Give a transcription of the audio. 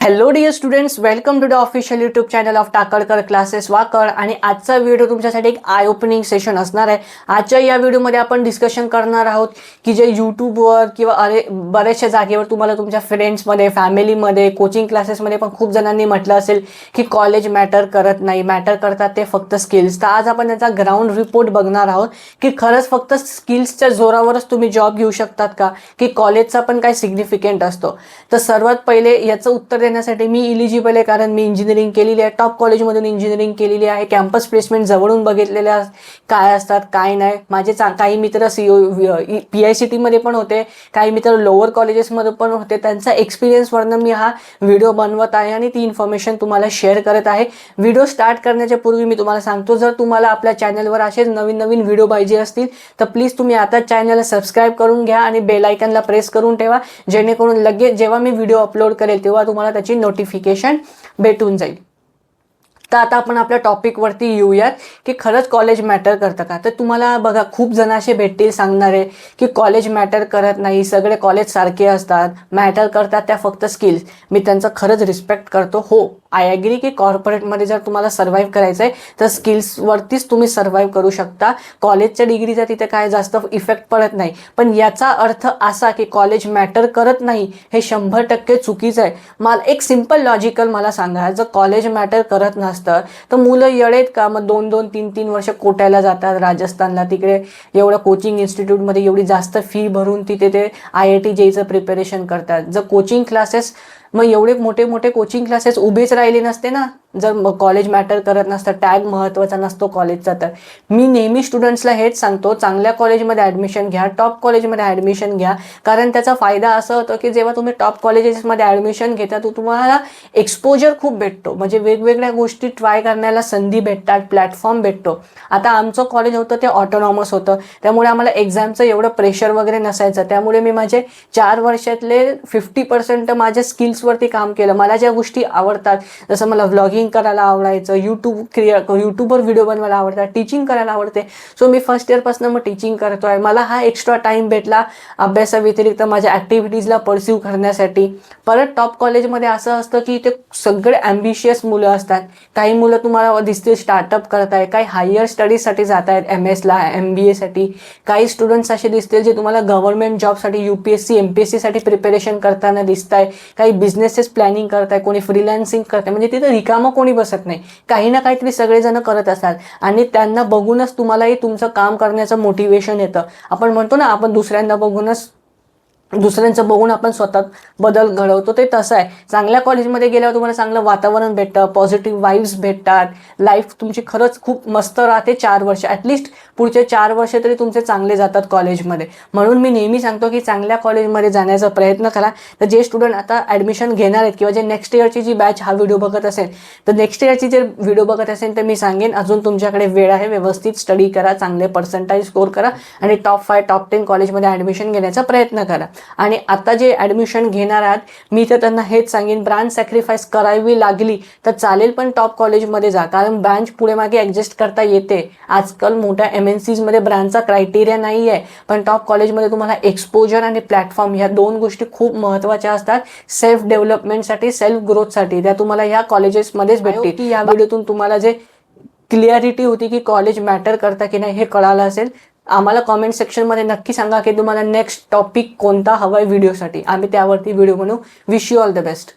Hello dear students, welcome to the official YouTube channel of Takalkar classes Wakad. आणि आजचा video तुमच्यासाठी एक आय ओपनिंग सेशन असणार आहे. आजच्या या व्हिडिओमध्ये आपण डिस्कशन करणार आहोत की जे यूट्यूबवर किंवा बऱ्याचशा जागेवर तुम्हाला तुमच्या फ्रेंड्समध्ये, फॅमिलीमध्ये, कोचिंग क्लासेसमध्ये पण खूप जणांनी म्हटलं असेल की कॉलेज मॅटर करत नाही, मॅटर करतात ते फक्त स्किल्स. तर आज आपण त्याचा ग्राउंड रिपोर्ट बघणार आहोत की खरंच फक्त स्किल्सच्या जोरावरच तुम्ही जॉब घेऊ शकतात का, की कॉलेजचा पण काय सिग्निफिकंट असतो. तर सर्वात पहिले याचं उत्तर देण्यासाठी मी इलिजिबल आहे, कारण मी इंजिनिअरिंग केलेली आहे, टॉप कॉलेजमधून इंजिनिअरिंग केलेली आहे, कॅम्पस प्लेसमेंट जवळून बघितलेल्या काय असतात काय नाही. माझे काही मित्र PICT पण होते, काही मित्र लोअर कॉलेजेसमध्ये पण होते. त्यांचा एक्सपिरियन्सवरनं मी हा व्हिडिओ बनवत आहे आणि ती इन्फॉर्मेशन तुम्हाला शेअर करत आहे. व्हिडिओ स्टार्ट करण्याच्या पूर्वी मी तुम्हाला सांगतो, जर तुम्हाला आपल्या चॅनलवर असेच नवीन नवीन व्हिडिओ पाहिजे असतील तर प्लीज तुम्ही आता चॅनलला सबस्क्राईब करून घ्या आणि बेल आयकनला प्रेस करून ठेवा, जेणेकरून लगेच जेव्हा मी व्हिडिओ अपलोड करेल तेव्हा तुम्हाला त्याची नोटिफिकेशन भेटून जाईल. तर आता आपण आपल्या टॉपिकवरती येऊयात की खरंच कॉलेज मॅटर करतं का. तर तुम्हाला बघा, खूप जण असे भेटतील सांगणारे की कॉलेज मॅटर करत नाही, सगळे कॉलेज सारखे असतात, मॅटर करतात त्या फक्त स्किल्स. मी त्यांचं खरंच रिस्पेक्ट करतो. हो, आय ॲग्री की कॉर्पोरेटमध्ये जर तुम्हाला सर्व्हाइव्ह करायचं आहे तर स्किल्सवरतीच तुम्ही सर्व्हाइव्ह करू शकता. कॉलेजच्या डिग्रीचा तिथे काय जास्त इफेक्ट पडत नाही. पण याचा अर्थ असा की कॉलेज मॅटर करत नाही हे 100% चुकीचं आहे. मला एक सिम्पल लॉजिकल मला सांगा, जर कॉलेज मॅटर करत नसतं तर मुलं येडेत का? मग 2-2, 3-3 वर्ष कोट्याला जातात राजस्थानला, तिकडे एवढं कोचिंग इन्स्टिट्यूटमध्ये एवढी जास्त फी भरून तिथे ते IIT JEEचं प्रिपरेशन करतात. जर कोचिंग क्लासेस, मग एवढे मोठे मोठे कोचिंग क्लासेस उभेच राहिले नसते ना, जर कॉलेज मॅटर करत नसतं, टॅग महत्त्वाचा नसतो कॉलेजचा. तर मी नेहमी स्टुडंट्सला हेच सांगतो, चांगल्या कॉलेजमध्ये ॲडमिशन घ्या, टॉप कॉलेजमध्ये ॲडमिशन घ्या. कारण त्याचा फायदा असा होतो की जेव्हा तुम्ही टॉप कॉलेजेसमध्ये ॲडमिशन घेता तर तुम्हाला एक्सपोजर खूप भेटतो, म्हणजे वेगवेगळ्या गोष्टी ट्राय करण्याला संधी भेटतात, प्लॅटफॉर्म भेटतो. आता आमचं कॉलेज होतं ते ऑटोनॉमस होतं, त्यामुळे आम्हाला एक्झामचं एवढं प्रेशर वगैरे नसायचं. त्यामुळे मी माझे 4 वर्षातले 50% माझ्या स्किल्सवरती काम केलं. मला ज्या गोष्टी आवडतात, जसं मला व्लॉगिंग करायला आवडायचं, यूट्यूबवर व्हिडिओ बनवायला आवडतात, टीचिंग करायला आवडते. सो मी फर्स्ट इयरपासून मग टीचिंग करतोय. मला हा एक्स्ट्रा टाइम भेटला अभ्यासाव्यतिरिक्त माझ्या ॲक्टिव्हिटीजला परस्यू करण्यासाठी. परत टॉप कॉलेजमध्ये असं असतं की ते सगळे ॲम्बिशियस मुलं असतात. काही मुलं तुम्हाला दिसतील स्टार्टअप करताय, काही हायर स्टडीजसाठी जात आहेत, MS ला, MBA साठी. काही स्टुडंट्स असे दिसतील जे तुम्हाला गव्हर्नमेंट जॉबसाठी, UPSC MPSC साठी प्रिपरेशन करताना दिसत आहे. काही बिझनेसेस प्लॅनिंग करताय, कोणी फ्रीलान्सिंग करताय. म्हणजे तिथं रिकामं कोणी बसत नाही, काही ना काहीतरी सगळेजण करत असतात आणि त्यांना बघूनच तुम्हालाही तुमचं काम करण्याचं मोटिवेशन येतं. आपण म्हणतो ना, आपण दुसऱ्यांचं बघून आपण स्वतः बदल घडवतो, ते तसं आहे. चांगल्या कॉलेजमध्ये गेल्यावर तुम्हाला चांगलं वातावरण भेटतं, पॉझिटिव्ह वाईब्स भेटतात, लाईफ तुमची खरंच खूप मस्त राहते. 4 वर्ष ॲटलिस्ट, पुढचे 4 वर्ष तरी तुमचे चांगले जातात कॉलेजमध्ये. म्हणून मी नेहमी सांगतो की चांगल्या कॉलेजमध्ये जाण्याचा प्रयत्न करा. तर जे स्टुडंट आता ॲडमिशन घेणार आहेत किंवा जे नेक्स्ट इयरची जी बॅच हा व्हिडिओ बघत असेल, तर नेक्स्ट इयरची जे व्हिडिओ बघत असेल तर मी सांगेन अजून तुमच्याकडे वेळ आहे. व्यवस्थित स्टडी करा, चांगले पर्सेंटाइज स्कोर करा आणि टॉप 5, टॉप 10 कॉलेजमध्ये ॲडमिशन घेण्याचा प्रयत्न करा. आणि आता जे ॲडमिशन घेणार आहात, मी तर त्यांना हेच सांगेन, ब्रांच सॅक्रिफाईस करावी लागली तर चालेल, पण टॉप कॉलेजमध्ये जा. कारण ब्रांच पुढे मागे ॲडजस्ट करता येते. आजकाल मोठ्या MNCजमध्ये ब्रांचचा क्रायटेरिया नाही आहे, पण टॉप कॉलेजमध्ये तुम्हाला एक्सपोजर आणि प्लॅटफॉर्म ह्या 2 गोष्टी खूप महत्त्वाच्या असतात. सेल्फ डेव्हलपमेंटसाठी, सेल्फ ग्रोथसाठी त्या तुम्हाला ह्या कॉलेजेसमध्येच भेटतील. की या व्हिडिओतून तुम्हाला जे क्लिअरिटी होती की कॉलेज मॅटर करता की नाही हे कळालं असेल. आम्हाला कॉमेंट सेक्शनमध्ये नक्की सांगा की तुम्हाला नेक्स्ट टॉपिक कोणता हवा आहे व्हिडिओसाठी. आम्ही त्यावरती व्हिडिओ बनवू. Wish you all the best.